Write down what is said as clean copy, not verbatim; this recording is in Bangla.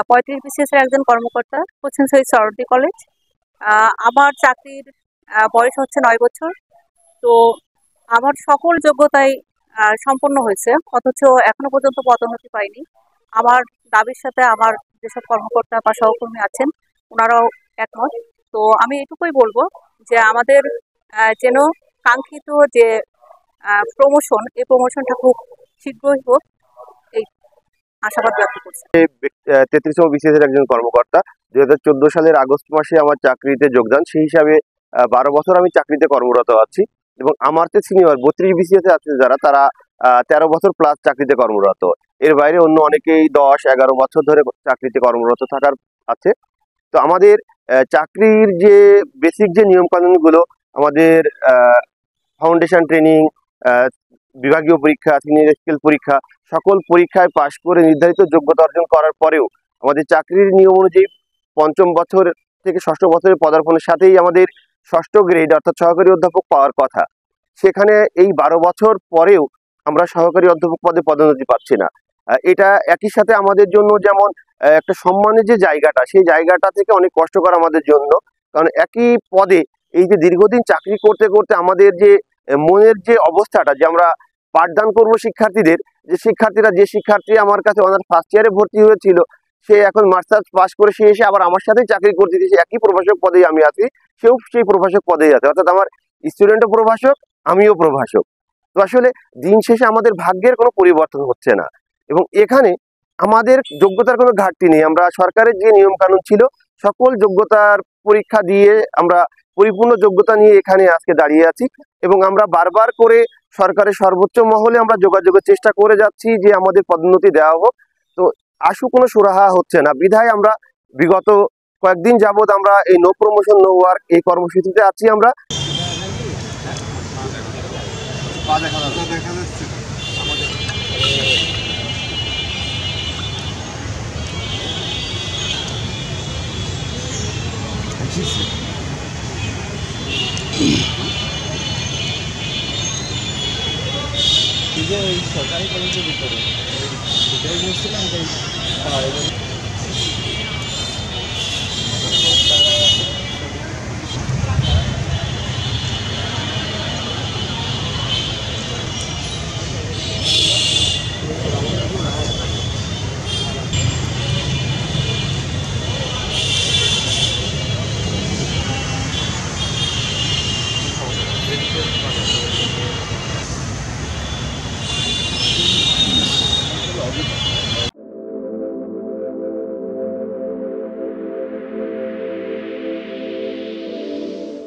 35 BCS এর একজন কর্মকর্তা, কোচিং সহিত সরোয়ার্দী কলেজ। আমার চাকরির বয়স হচ্ছে 9 বছর। তো আমার সকল যোগ্যতাই সম্পন্ন হয়েছে, অথচ এখনো পর্যন্ত পদোন্নতি পাইনি। আমার দাবির সাথে আমার যেসব কর্মকর্তা বা সহকর্মী আছেন ওনারাও একমত। তো আমি এটুকুই বলবো যে আমাদের যেন কাঙ্ক্ষিত যে প্রমোশন, এই প্রমোশনটা খুব শীঘ্রই হোক, এই আশাবাদ ব্যক্ত করছি। 33তম বিসিএস এর একজন কর্মকর্তা। 2014 সালের আগস্ট মাসে আমার চাকরিতে যোগদান, সেই হিসাবে 12 বছর আমি চাকরিতে কর্মরত আছি। এবং আমার যে সিনিয়র 32 বিসিএস আছে যারা, তারা 13 বছর প্লাস চাকরিতে কর্মরত। এর বাইরে অন্য অনেকেই 10-11 বছর ধরে চাকরিতে কর্মরত থাকার আছে। তো আমাদের চাকরির যে বেসিক যে নিয়ম কানুনগুলো, আমাদের ফাউন্ডেশন ট্রেনিং, বিভাগীয় পরীক্ষা, সিনিয়র স্কেল পরীক্ষা, সকল পরীক্ষায় পাশ করে নির্ধারিত যোগ্যতা অর্জন করার পরেও আমাদের চাকরির নিয়ম অনুযায়ী 5ম বছর থেকে 6ষ্ঠ বছরের পদার্পণের সাথেই আমাদের 6ষ্ঠ গ্রেড অর্থাৎ সহকারী অধ্যাপক পাওয়ার কথা। সেখানে এই 12 বছর পরেও আমরা সহকারী অধ্যাপক পদে পদোন্নতি পাচ্ছি না। এটা একই সাথে আমাদের জন্য যেমন একটা সম্মানের যে জায়গাটা, সেই জায়গাটা থেকে অনেক কষ্টকর আমাদের জন্য। কারণ একই পদে এই যে দীর্ঘদিন চাকরি করতে করতে আমাদের যে মনের যে অবস্থাটা, যে আমরা পাঠদান করব শিক্ষার্থীদের, যে শিক্ষার্থী আমার কাছে অনার্স ফার্স্ট ইয়ারে ভর্তি হয়েছিল, সে এখন মাস্টার্স পাস করে সে এসে আবার আমার সাথেই চাকরি করতে দিয়েছে, একই প্রভাষক পদেই আমি আছি, সেও সেই প্রভাষক পদেই আছে। অর্থাৎ আমার স্টুডেন্টও প্রভাষক, আমিও প্রভাষক। তো আসলে দিন শেষে আমাদের ভাগ্যের কোনো পরিবর্তন হচ্ছে না। এবং এখানে আমাদের যোগ্যতার কোনো ঘাটতি নেই। আমরা সরকারের যে নিয়ম কানুন ছিল, সকল যোগ্যতার পরীক্ষা দিয়ে আমরা পরিপূর্ণ যোগ্যতা নিয়ে এখানে আজকে দাঁড়িয়ে আছি। এবং আমরা বারবার করে সরকারের সর্বোচ্চ মহলে আমরা যোগাযোগের চেষ্টা করে যাচ্ছি যে আমাদের পদোন্নতি দেওয়া হোক। তো আশু কোনো সুরাহা হচ্ছে না, বিধায় আমরা বিগত কয়েকদিন যাবৎ আমরা এই নো প্রমোশন নো ওয়ার্ক এই কর্মসূচিতে আছি। আমরা সরকারি কলেজের ভিতরে সেটাই বলছিলাম।